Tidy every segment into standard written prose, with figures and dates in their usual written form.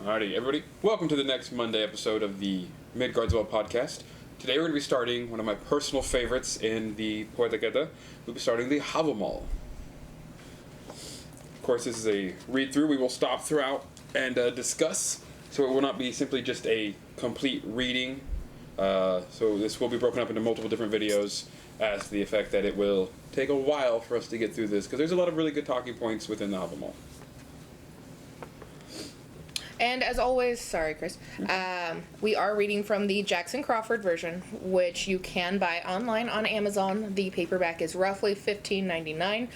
Alrighty, everybody. Welcome to the next Monday episode of the Midgardswell podcast. Today we're going to be starting one of my personal favorites in the Poetic Edda. We'll be starting the Havamal. Of course, this is a read-through. We will stop throughout and discuss, so it will not be simply just a complete reading. So this will be broken up into multiple different videos as to the effect that it will take a while for us to get through this, because there's a lot of really good talking points within the Havamal. And as always, sorry Chris, we are reading from the Jackson Crawford version, which you can buy online on Amazon. The paperback is roughly $15.99.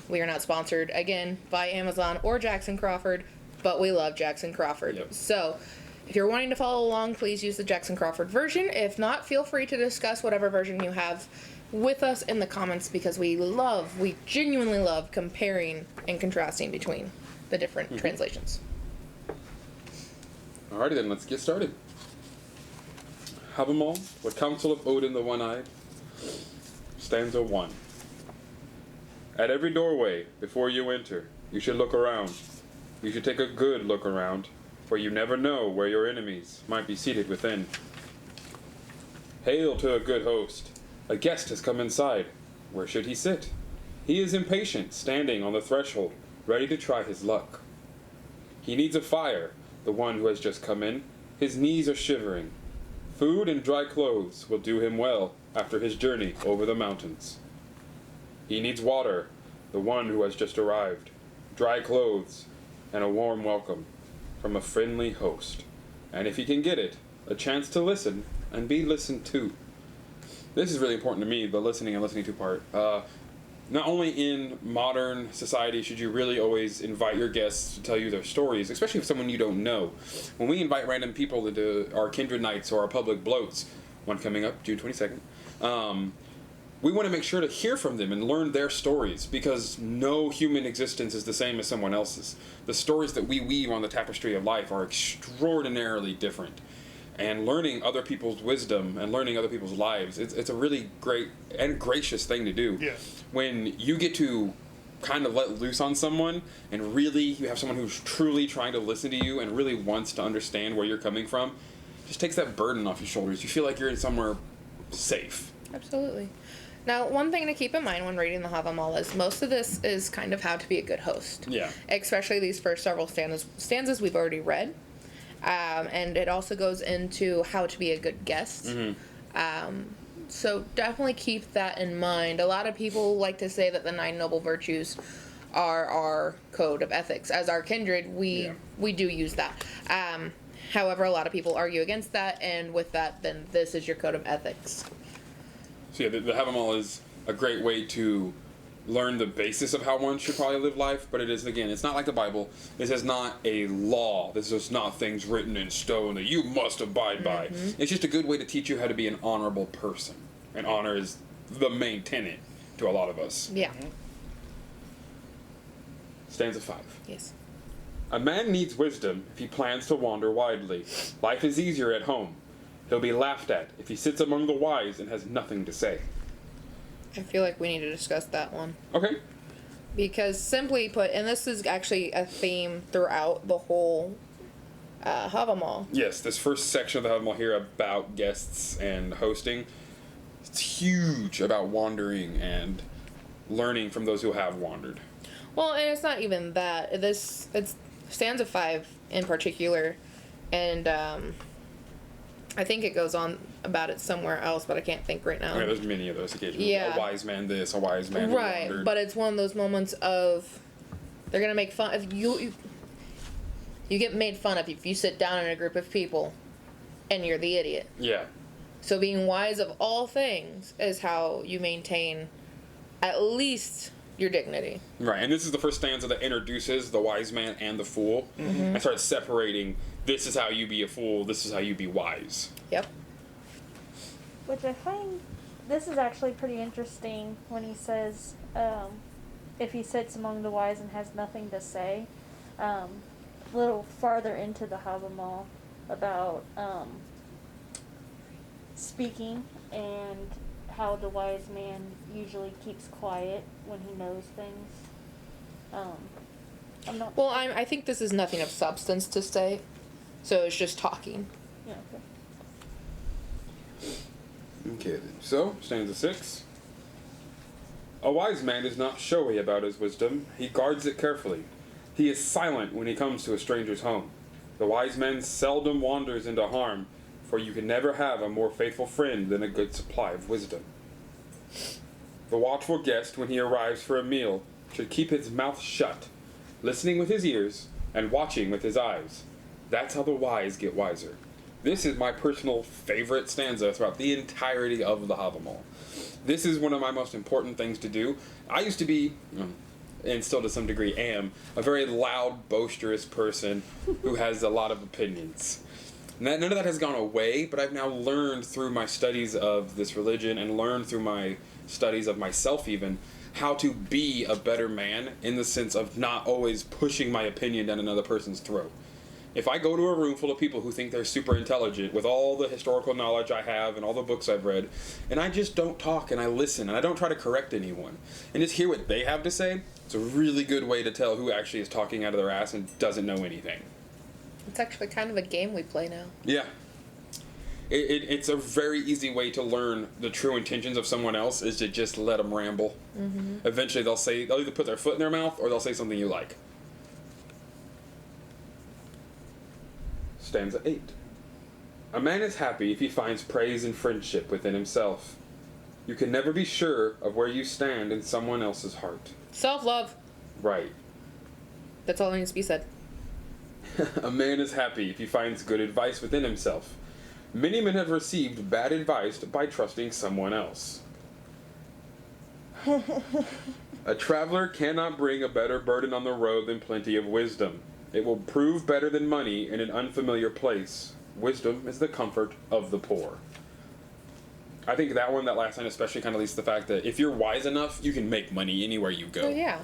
We are not sponsored, again, by Amazon or Jackson Crawford, but we love Jackson Crawford. Yep. So if you're wanting to follow along, please use the Jackson Crawford version. If not, feel free to discuss whatever version you have with us in the comments, because we genuinely love comparing and contrasting between the different translations. Alrighty then, let's get started. Havamal, what counsel of Odin the One-Eyed? Stanza 1. At every doorway, before you enter, you should look around. You should take a good look around, for you never know where your enemies might be seated within. Hail to a good host. A guest has come inside. Where should he sit? He is impatient, standing on the threshold, ready to try his luck. He needs a fire, the one who has just come in. His knees are shivering. Food and dry clothes will do him well after his journey over the mountains. He needs water, the one who has just arrived, dry clothes, and a warm welcome from a friendly host. And if he can get it, a chance to listen and be listened to. This is really important to me, the listening and listening to part. Not only in modern society should you really always invite your guests to tell you their stories, especially if someone you don't know. When we invite random people into our kindred nights or our public bloats, one coming up June 22nd, we want to make sure to hear from them and learn their stories, because no human existence is the same as someone else's. The stories that we weave on the tapestry of life are extraordinarily different. And learning other people's wisdom and learning other people's lives, it's a really great and gracious thing to do. Yeah. When you get to kind of let loose on someone and really you have someone who's truly trying to listen to you and really wants to understand where you're coming from, it just takes that burden off your shoulders. You feel like you're in somewhere safe. Absolutely. Now, one thing to keep in mind when reading the Havamal is most of this is kind of how to be a good host. Yeah. Especially these first several stanzas we've already read. And it also goes into how to be a good guest. Mm-hmm. So definitely keep that in mind. A lot of people like to say that the 9 noble virtues are our code of ethics. As our kindred, we do use that. However, a lot of people argue against that, and with that, then this is your code of ethics. So yeah, the Havamal is a great way to learn the basis of how one should probably live life, but it is, again, it's not like the Bible. This is not a law. This is not things written in stone that you must abide by. It's just a good way to teach you how to be an honorable person. And honor is the main tenet to a lot of us. Yeah. Stanza 5. Yes. A man needs wisdom if he plans to wander widely. Life is easier at home. He'll be laughed at if he sits among the wise and has nothing to say. I feel like we need to discuss that one. Okay. Because simply put, and this is actually a theme throughout the whole Havamal. Yes, this first section of the Havamal here about guests and hosting, it's huge about wandering and learning from those who have wandered. Well, and it's not even that. It's stanza 5 in particular, and I think it goes on about it somewhere else, but I can't think right now. Okay, there's many of those occasionally. Yeah. A wise man this, a wise man who right, wandered. but it's one of those moments of they're gonna make fun of you. You get made fun of if you sit down in a group of people and you're the idiot. Yeah. So being wise of all things is how you maintain at least your dignity. Right, and this is the first stanza that introduces the wise man and the fool, and starts separating, this is how you be a fool, this is how you be wise. Yep. Which I find, this is actually pretty interesting when he says, if he sits among the wise and has nothing to say. A little farther into the Havamal about speaking and how the wise man usually keeps quiet when he knows things. I'm not. Well, I think this is nothing of substance to say, so it's just talking. Yeah. Okay. Okay, then. So, stanza 6. A wise man is not showy about his wisdom. He guards it carefully. He is silent when he comes to a stranger's home. The wise man seldom wanders into harm, for you can never have a more faithful friend than a good supply of wisdom. The watchful guest, when he arrives for a meal, should keep his mouth shut, listening with his ears and watching with his eyes. That's how the wise get wiser. This is my personal favorite stanza throughout the entirety of the Havamal. This is one of my most important things to do. I used to be, and still to some degree am, a very loud, boisterous person who has a lot of opinions. None of that has gone away, but I've now learned through my studies of this religion and learned through my studies of myself even, how to be a better man in the sense of not always pushing my opinion down another person's throat. If I go to a room full of people who think they're super intelligent with all the historical knowledge I have and all the books I've read, and I just don't talk and I listen and I don't try to correct anyone and just hear what they have to say, it's a really good way to tell who actually is talking out of their ass and doesn't know anything. It's actually kind of a game we play now. Yeah. It's a very easy way to learn the true intentions of someone else is to just let them ramble. Mm-hmm. Eventually they'll either put their foot in their mouth or they'll say something you like. Stanza 8. A man is happy if he finds praise and friendship within himself. You can never be sure of where you stand in someone else's heart. Self-love. Right. That's all that needs to be said. A man is happy if he finds good advice within himself. Many men have received bad advice by trusting someone else. A traveler cannot bring a better burden on the road than plenty of wisdom. It will prove better than money in an unfamiliar place. Wisdom is the comfort of the poor. I think that last line especially kind of leads to the fact that if you're wise enough, you can make money anywhere you go. Oh, yeah.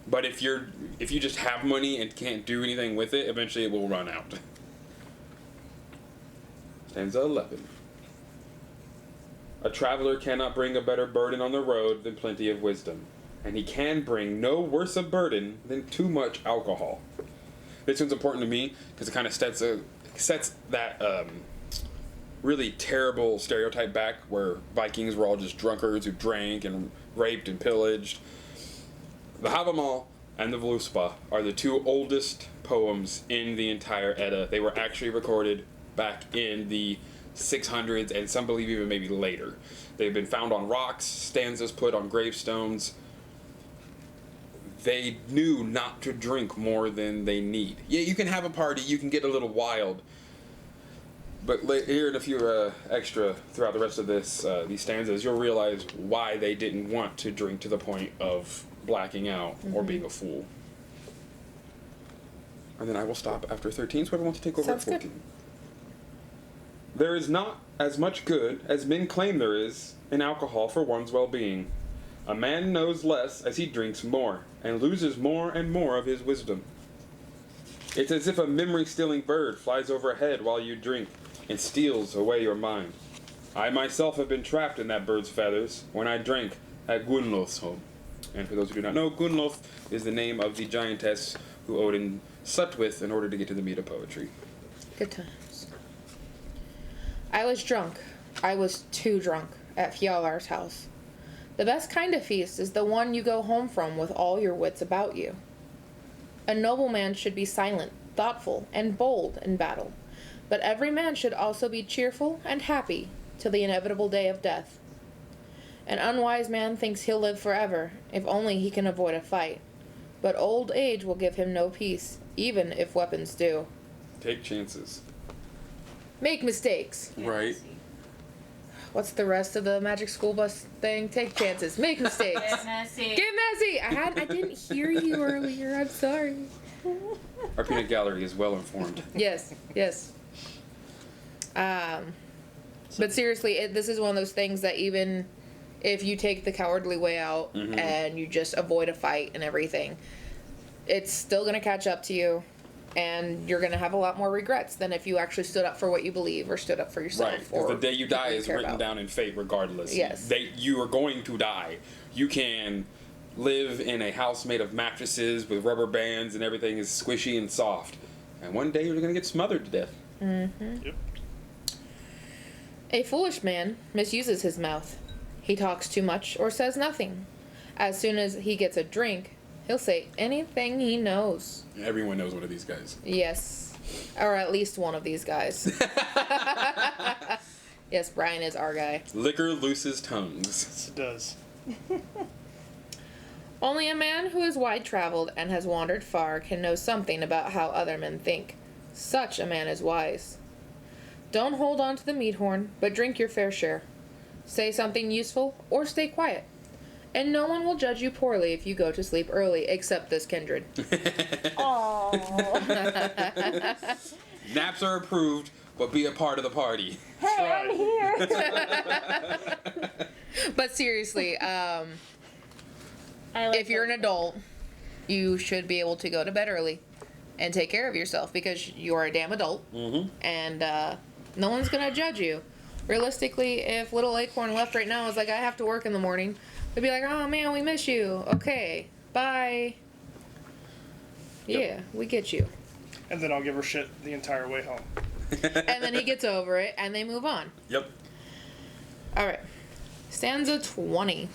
But if you just have money and can't do anything with it, eventually it will run out. Stanza 11. A traveler cannot bring a better burden on the road than plenty of wisdom, and he can bring no worse a burden than too much alcohol. This one's important to me because it kind of sets that really terrible stereotype back where Vikings were all just drunkards who drank and raped and pillaged. The Havamal and the Vluspa are the two oldest poems in the entire Edda. They were actually recorded back in the 600s and some believe even maybe later. They've been found on rocks, stanzas put on gravestones. They knew not to drink more than they need. Yeah, you can have a party, you can get a little wild. But here in a few extra throughout the rest of these stanzas, you'll realize why they didn't want to drink to the point of blacking out or being a fool. And then I will stop after 13, so whoever wants to take over at 14. Good. There is not as much good as men claim there is in alcohol for one's well-being. A man knows less as he drinks more, and loses more and more of his wisdom. It's as if a memory-stealing bird flies overhead while you drink, and steals away your mind. I myself have been trapped in that bird's feathers when I drank at Gunnloth's home. And for those who do not know, Gunnloth is the name of the giantess who Odin slept with in order to get to the meat of poetry. Good times. I was drunk. I was too drunk at Fjalar's house. The best kind of feast is the one you go home from with all your wits about you. A nobleman should be silent, thoughtful, and bold in battle, but every man should also be cheerful and happy till the inevitable day of death. An unwise man thinks he'll live forever, if only he can avoid a fight, but old age will give him no peace, even if weapons do. Take chances. Make mistakes. Right. What's the rest of the Magic School Bus thing? Take chances. Make mistakes. Get messy. Get messy. I didn't hear you earlier. I'm sorry. Our peanut gallery is well informed. Yes. But seriously, this is one of those things that even if you take the cowardly way out and you just avoid a fight and everything, it's still going to catch up to you. And you're going to have a lot more regrets than if you actually stood up for what you believe or stood up for yourself. Right, because the day you die is written down in fate regardless. Yes. You are going to die. You can live in a house made of mattresses with rubber bands and everything is squishy and soft. And one day you're going to get smothered to death. Mm-hmm. Yep. A foolish man misuses his mouth. He talks too much or says nothing. As soon as he gets a drink, he'll say anything he knows. Everyone knows one of these guys. Yes. Or at least one of these guys. Yes, Brian is our guy. Liquor looses tongues. Yes, it does. Only a man who is wide-traveled and has wandered far can know something about how other men think. Such a man is wise. Don't hold on to the meat horn, but drink your fair share. Say something useful or stay quiet. And no one will judge you poorly if you go to sleep early, except this kindred. Aww. Naps are approved, but be a part of the party. Hey, right. I'm here. But seriously, I like if you're an that. adult, you should be able to go to bed early and take care of yourself because you're a damn adult. Mm-hmm. And no one's going to judge you. Realistically, if little Acorn left right now is like, I have to work in the morning, they'd be like, oh man, we miss you. Okay, bye. Yep. Yeah, we get you. And then I'll give her shit the entire way home. And then he gets over it and they move on. Yep. All right. Stanza 20.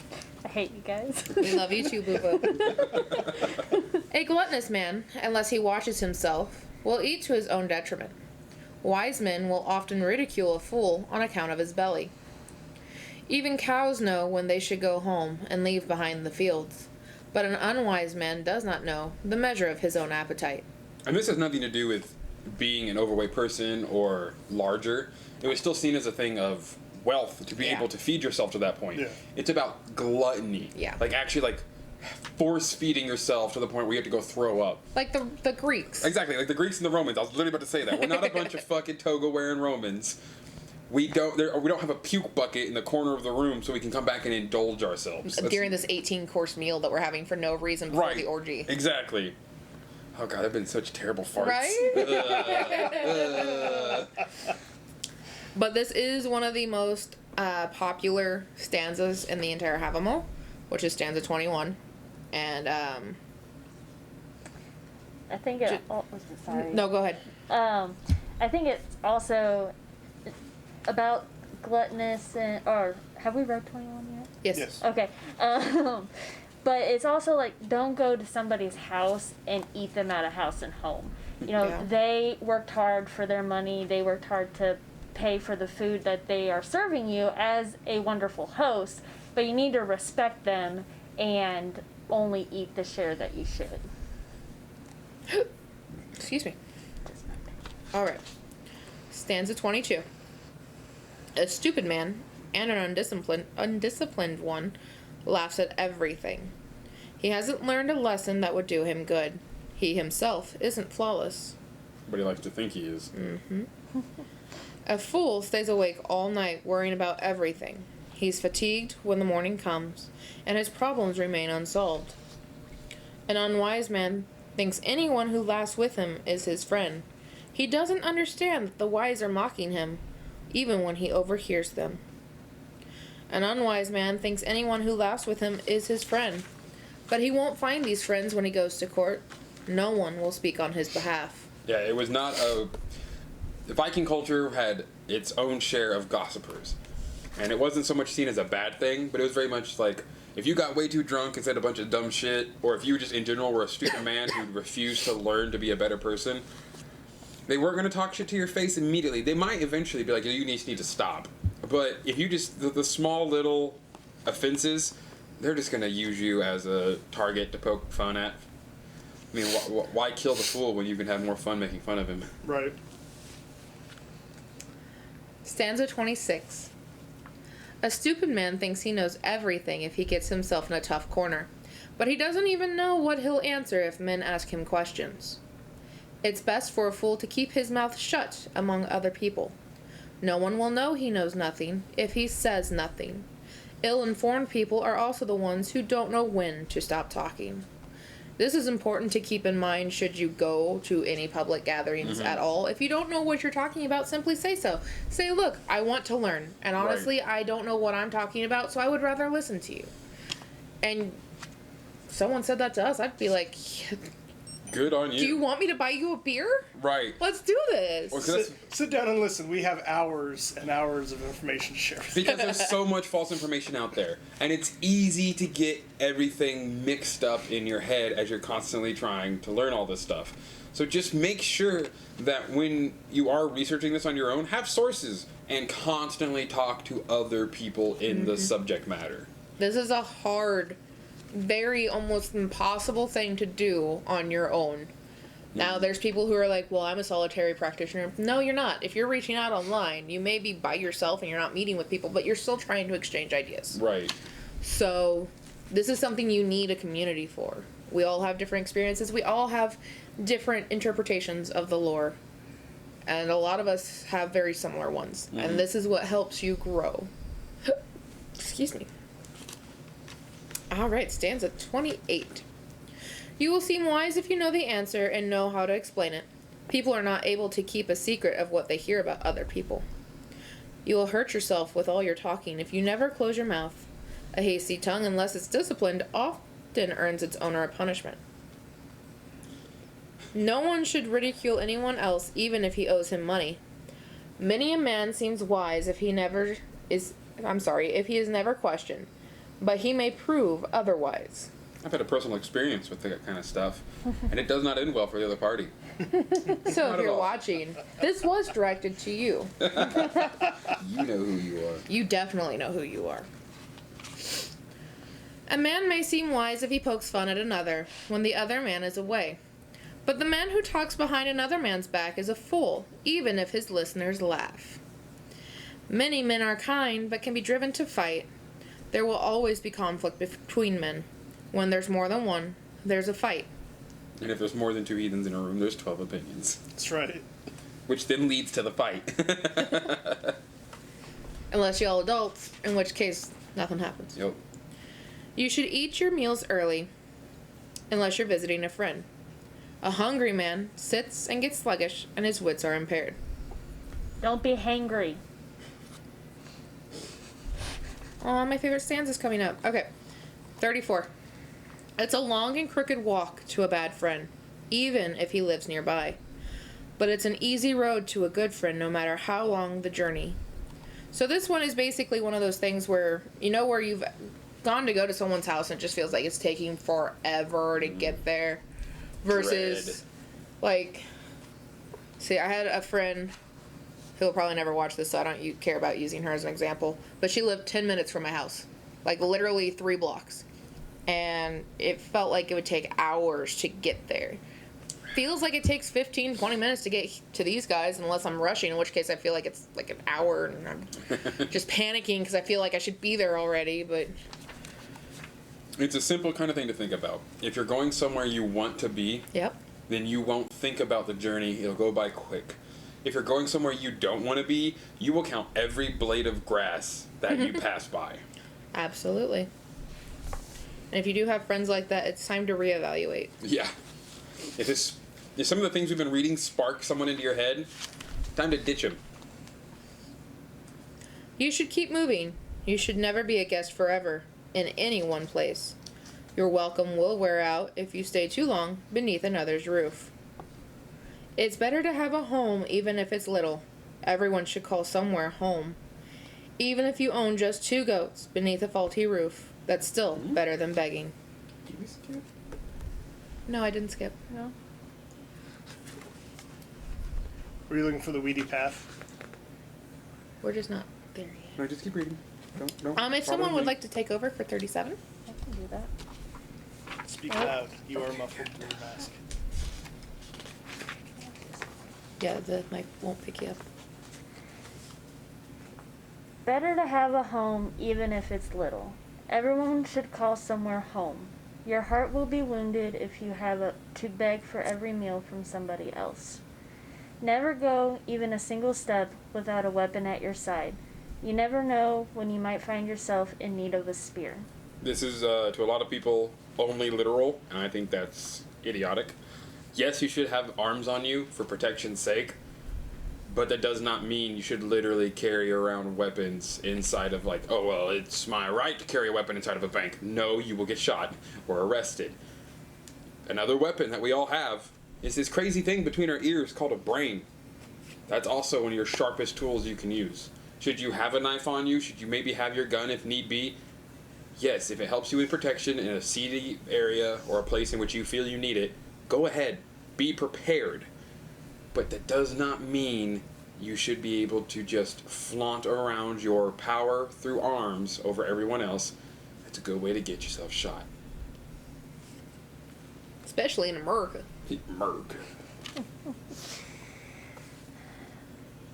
I hate you guys. We love you too, boo-boo. A gluttonous man, unless he watches himself, will eat to his own detriment. Wise men will often ridicule a fool on account of his belly. Even cows know when they should go home and leave behind the fields, but an unwise man does not know the measure of his own appetite. And this has nothing to do with being an overweight person or larger. It was still seen as a thing of wealth to be Yeah. able to feed yourself to that point. Yeah. It's about gluttony. Yeah. Like actually like force feeding yourself to the point where you have to go throw up. Like the Greeks. Exactly, like the Greeks and the Romans. I was literally about to say that. We're not a bunch of fucking toga wearing Romans. We don't have a puke bucket in the corner of the room so we can come back and indulge ourselves. During this 18-course meal that we're having for no reason before right. the orgy. Exactly. Oh god, I've been such terrible farts. Right? But this is one of the most popular stanzas in the entire Havamal, which is stanza 21. And, I think it. Oh, sorry. no, go ahead. I think it's also about gluttonous and. Or have we read 21 yet? Yes. Yes. Okay. But it's also like, don't go to somebody's house and eat them out of house and home. You know, Yeah. they worked hard for their money. They worked hard to pay for the food that they are serving you as a wonderful host. But you need to respect them and only eat the share that you should. Excuse me. All right. Stanza 22. A stupid man and an undisciplined one laughs at everything. He hasn't learned a lesson that would do him good. He himself isn't flawless. But he likes to think he is. A fool stays awake all night worrying about everything. He's fatigued when the morning comes, and his problems remain unsolved. An unwise man thinks anyone who laughs with him is his friend. He doesn't understand that the wise are mocking him, even when he overhears them. An unwise man thinks anyone who laughs with him is his friend, but he won't find these friends when he goes to court. No one will speak on his behalf. Yeah, it was not a... The Viking culture had its own share of gossipers. And it wasn't so much seen as a bad thing, but it was very much like, if you got way too drunk and said a bunch of dumb shit, or if you just in general were a stupid man who refused to learn to be a better person, they weren't going to talk shit to your face immediately. They might eventually be like, you need to stop. But if you just, the small little offenses, they're just going to use you as a target to poke fun at. I mean, why kill the fool when you can have more fun making fun of him? Right. Stanza 26. A stupid man thinks he knows everything if he gets himself in a tough corner, but he doesn't even know what he'll answer if men ask him questions. It's best for a fool to keep his mouth shut among other people. No one will know he knows nothing if he says nothing. Ill-informed people are also the ones who don't know when to stop talking. This is important to keep in mind should you go to any public gatherings at all. If you don't know what you're talking about, simply say so. Say, look, I want to learn, and honestly, I don't know what I'm talking about, so I would rather listen to you. And someone said that to us, I'd be like, Good on you. do you want me to buy you a beer? Right. Let's do this. Well, 'cause Sit down and listen. We have hours and hours of information to share with you. because there's so much false information out there, and it's easy to get everything mixed up in your head as you're constantly trying to learn all this stuff. So just make sure that when you are researching this on your own, have sources and constantly talk to other people in the subject matter. This is a hard, very almost impossible thing to do on your own. Now, there's people who are like, well, I'm a solitary practitioner. No, you're not. If you're reaching out online, you may be by yourself and you're not meeting with people, but you're still trying to exchange ideas. Right. So, this is something you need a community for. We all have different experiences. We all have different interpretations of the lore. And a lot of us have very similar ones. And this is what helps you grow. Excuse me. Alright, stanza 28. You will seem wise if you know the answer and know how to explain it. People are not able to keep a secret of what they hear about other people. You will hurt yourself with all your talking if you never close your mouth. A hasty tongue, unless it's disciplined, often earns its owner a punishment. No one should ridicule anyone else, even if he owes him money. Many a man seems wise if he is never questioned, but he may prove otherwise. I've had a personal experience with that kind of stuff, and it does not end well for the other party. So Not if at you're all. watching, this was directed to you. You know who you are. You definitely know who you are. A man may seem wise if he pokes fun at another when the other man is away. But the man who talks behind another man's back is a fool, even if his listeners laugh. Many men are kind, but can be driven to fight. There will always be conflict between men. When there's more than one, there's a fight. And if there's more than two heathens in a room, there's 12 opinions. That's right. Which then leads to the fight. Unless you're all adults, in which case, nothing happens. Yep. You should eat your meals early, unless you're visiting a friend. A hungry man sits and gets sluggish, and his wits are impaired. Don't be hangry. Aw, my favorite stanza's coming up. Okay. 34. It's a long and crooked walk to a bad friend, even if he lives nearby. But it's an easy road to a good friend, no matter how long the journey. So this one is basically one of those things where, where you've gone to go to someone's house and it just feels like it's taking forever to get there. Versus, see, I had a friend who'll probably never watch this, so I don't care about using her as an example, but she lived 10 minutes from my house. Like, literally 3 blocks. And it felt like it would take hours to get there. Feels like it takes 15, 20 minutes to get to these guys, unless I'm rushing, in which case I feel like it's like an hour, and I'm just panicking because I feel like I should be there already, but... It's a simple kind of thing to think about. If you're going somewhere you want to be, Yep. then you won't think about the journey. It'll go by quick. If you're going somewhere you don't want to be, you will count every blade of grass that you pass by. Absolutely. And if you do have friends like that, it's time to reevaluate. Yeah. If some of the things we've been reading spark someone into your head, time to ditch them. You should keep moving. You should never be a guest forever in any one place. Your welcome will wear out if you stay too long beneath another's roof. It's better to have a home even if it's little. Everyone should call somewhere home. Even if you own just 2 goats beneath a faulty roof, that's still better than begging. Did we skip? No, I didn't skip. No? Were you looking for the weedy path? We're just not there yet. No, just keep reading. Don't If someone would like to take over for 37? I can do that. Speak loud. You are muffled through your mask. Yeah, the mic won't pick you up. Better to have a home even if it's little. Everyone should call somewhere home. Your heart will be wounded if you have to beg for every meal from somebody else. Never go even a single step without a weapon at your side. You never know when you might find yourself in need of a spear. This is, to a lot of people, only literal, and I think that's idiotic. Yes, you should have arms on you for protection's sake, But that does not mean you should literally carry around weapons inside of like, oh, well, it's my right to carry a weapon inside of a bank. No, you will get shot or arrested. Another weapon that we all have is this crazy thing between our ears called a brain. That's also one of your sharpest tools you can use. Should you have a knife on you? Should you maybe have your gun if need be? Yes, if it helps you with protection in a seedy area or a place in which you feel you need it, go ahead. Be prepared. But that does not mean you should be able to just flaunt around your power through arms over everyone else. That's a good way to get yourself shot. Especially in America. America.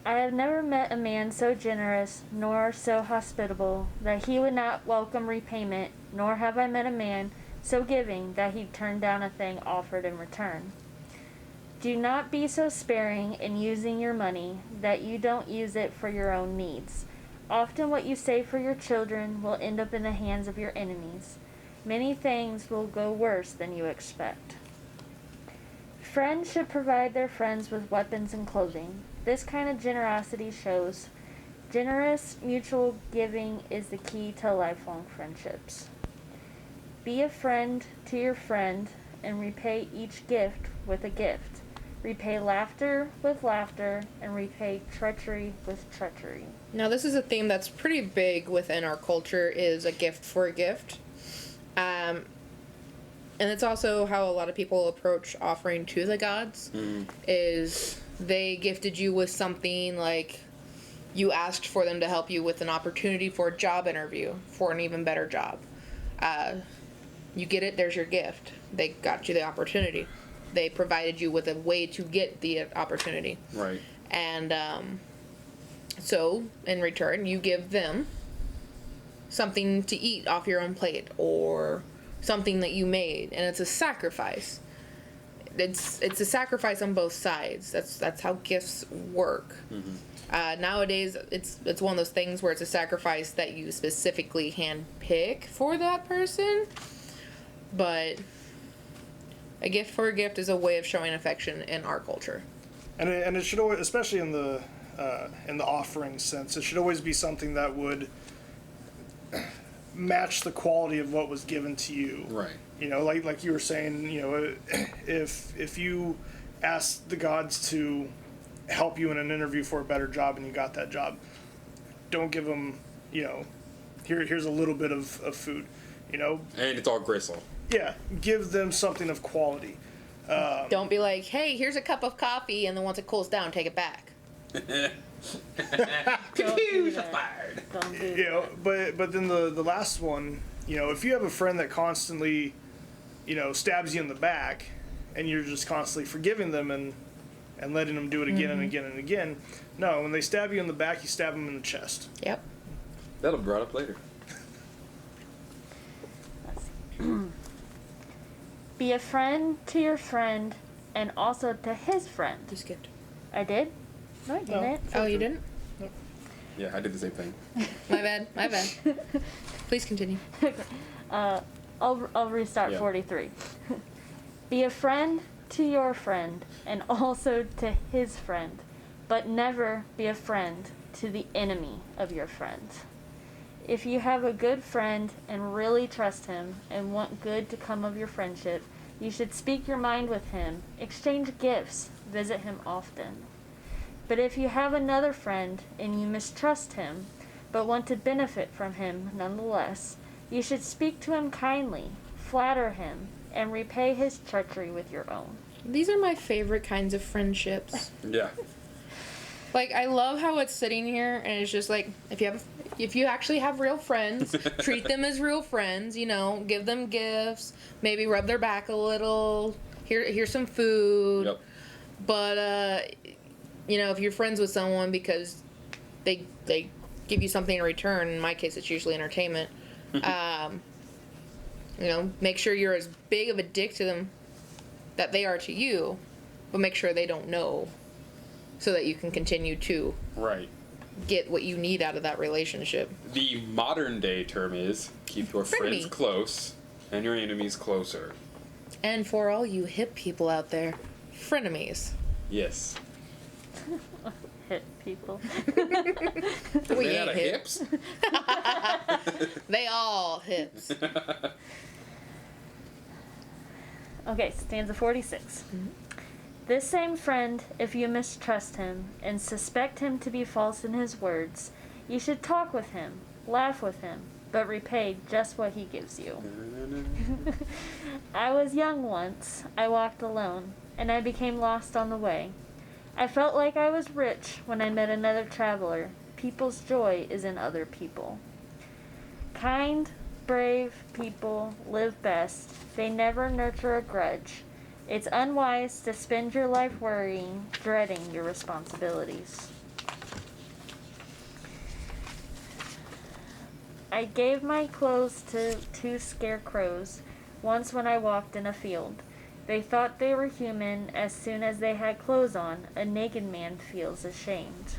I have never met a man so generous nor so hospitable that he would not welcome repayment, nor have I met a man so giving that he'd turn down a thing offered in return. Do not be so sparing in using your money that you don't use it for your own needs. Often what you save for your children will end up in the hands of your enemies. Many things will go worse than you expect. Friends should provide their friends with weapons and clothing. This kind of generosity shows generous mutual giving is the key to lifelong friendships. Be a friend to your friend and repay each gift with a gift. Repay laughter with laughter and repay treachery with treachery. Now, this is a theme that's pretty big within our culture, is a gift for a gift. And it's also how a lot of people approach offering to the gods, is they gifted you with something, like you asked for them to help you with an opportunity for a job interview, for an even better job. You get it, there's your gift. They got you the opportunity. They provided you with a way to get the opportunity. Right. And so, in return, you give them something to eat off your own plate, or something that you made, and it's a sacrifice. It's a sacrifice on both sides. That's how gifts work. Nowadays, it's one of those things where it's a sacrifice that you specifically hand pick for that person, but a gift for a gift is a way of showing affection in our culture. And it should always, especially in the offering sense, it should always be something that would match the quality of what was given to you. Right. You know, like you were saying, you know, if you ask the gods to help you in an interview for a better job and you got that job, don't give them, you know, here's a little bit of food, you know. And it's all gristle. Yeah, give them something of quality. Don't be like, hey, here's a cup of coffee, and then once it cools down, take it back. Confused, fired. Don't do You know, but then the last one, you know, if you have a friend that constantly, you know, stabs you in the back, and you're just constantly forgiving them and letting them do it again and again and again, no, when they stab you in the back, you stab them in the chest. Yep. That'll be brought up later. Be a friend to your friend and also to his friend. You skipped. I did? No, I didn't. Oh, you didn't? Yeah, I did the same thing. My bad. My bad. Please continue. I'll restart Yeah. 43. Be a friend to your friend and also to his friend, but never be a friend to the enemy of your friend. If you have a good friend and really trust him and want good to come of your friendship, you should speak your mind with him, exchange gifts, visit him often. But if you have another friend and you mistrust him, but want to benefit from him nonetheless, you should speak to him kindly, flatter him, and repay his treachery with your own. These are my favorite kinds of friendships. Yeah. Like, I love how it's sitting here and it's just like, if you actually have real friends, treat them as real friends, you know, give them gifts, maybe rub their back a little, here's some food. Yep. But you know, if you're friends with someone because they give you something in return, in my case it's usually entertainment, you know, make sure you're as big of a dick to them that they are to you, but make sure they don't know, so that you can continue to Right. get what you need out of that relationship. The modern day term is keep your friends Frenemy. close and your enemies closer. And for all you hip people out there, frenemies. Yes. hit people. We Made ain't out of hip. hips? They all hips. Okay, stanza 46. This same friend, if you mistrust him and suspect him to be false in his words, you should talk with him, laugh with him, but repay just what he gives you. I was young once. I walked alone, and I became lost on the way. I felt like I was rich when I met another traveler. People's joy is in other people. Kind, brave people live best. They never nurture a grudge. It's unwise to spend your life worrying, dreading your responsibilities. I gave my clothes to 2 scarecrows once when I walked in a field. They thought they were human. As soon as they had clothes on, a naked man feels ashamed.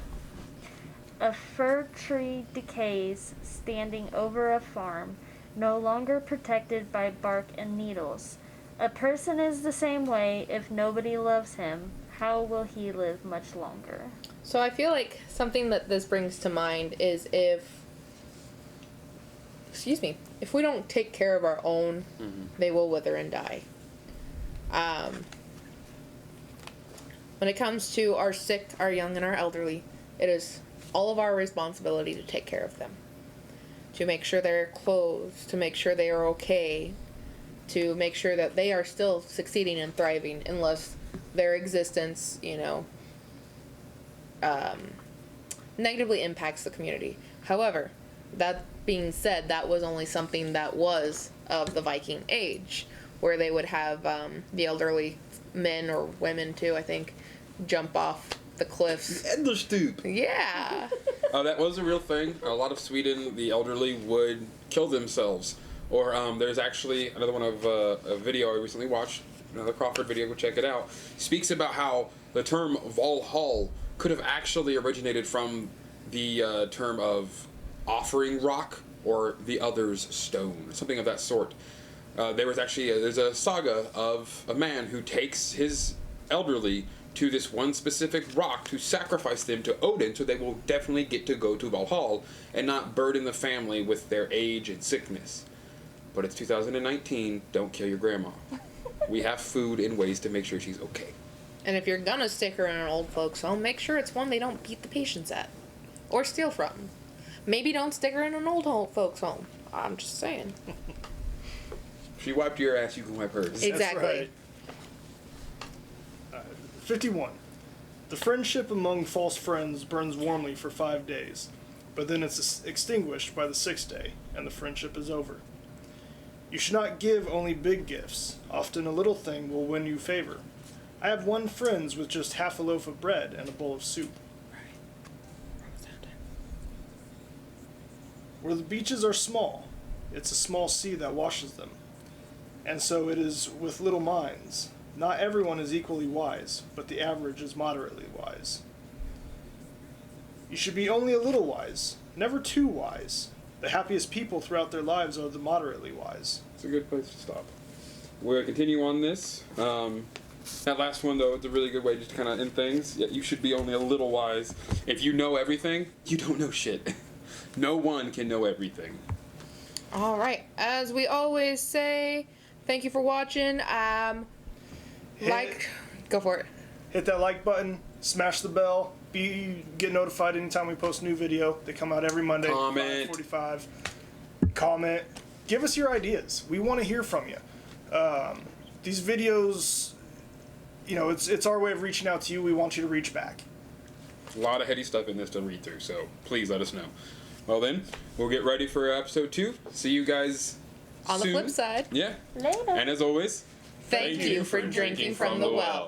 A fir tree decays, standing over a farm, no longer protected by bark and needles. A person is the same way. If nobody loves him, how will he live much longer? So I feel like something that this brings to mind is if we don't take care of our own, they will wither and die. When it comes to our sick, our young, and our elderly, it is all of our responsibility to take care of them. To make sure they're clothed, to make sure they are okay, to make sure that they are still succeeding and thriving, unless their existence, negatively impacts the community. However, that being said, that was only something that was of the Viking age, where they would have the elderly men or women too, I think, jump off the cliffs. Edlerstup. Yeah. That was a real thing. A lot of Sweden, the elderly would kill themselves. Or there's actually another one of a video I recently watched, another Crawford video, go check it out, speaks about how the term Valhall could have actually originated from the term of offering rock or the other's stone, something of that sort. There's a saga of a man who takes his elderly to this one specific rock to sacrifice them to Odin, so they will definitely get to go to Valhall and not burden the family with their age and sickness. But it's 2019, don't kill your grandma. We have food and ways to make sure she's okay. And if you're gonna stick her in an old folks home, make sure it's one they don't beat the patients at. Or steal from. Maybe don't stick her in an old folks home. I'm just saying. If she wiped your ass, you can wipe hers. Exactly. That's right. 51. The friendship among false friends burns warmly for 5 days, but then it's extinguished by the 6th day, and the friendship is over. You should not give only big gifts. Often a little thing will win you favor. I have won friends with just half a loaf of bread and a bowl of soup. Where the beaches are small, it's a small sea that washes them. And so it is with little minds. Not everyone is equally wise, but the average is moderately wise. You should be only a little wise, never too wise. The happiest people throughout their lives are the moderately wise. It's a good place to stop. We'll continue on this. That last one, though, it's a really good way to kind of end things. Yeah, you should be only a little wise. If you know everything, you don't know shit. No one can know everything. All right. As we always say, thank you for watching. Go for it. Hit that like button, smash the bell, get notified anytime we post a new video. They come out every Monday. Comment. 5:45. Comment. Give us your ideas. We want to hear from you. These videos, it's our way of reaching out to you. We want you to reach back. A lot of heady stuff in this to read through, so please let us know. Well then, we'll get ready for episode 2. See you guys on soon. the flip side. Yeah. Later. And as always, Thank you for drinking from the well.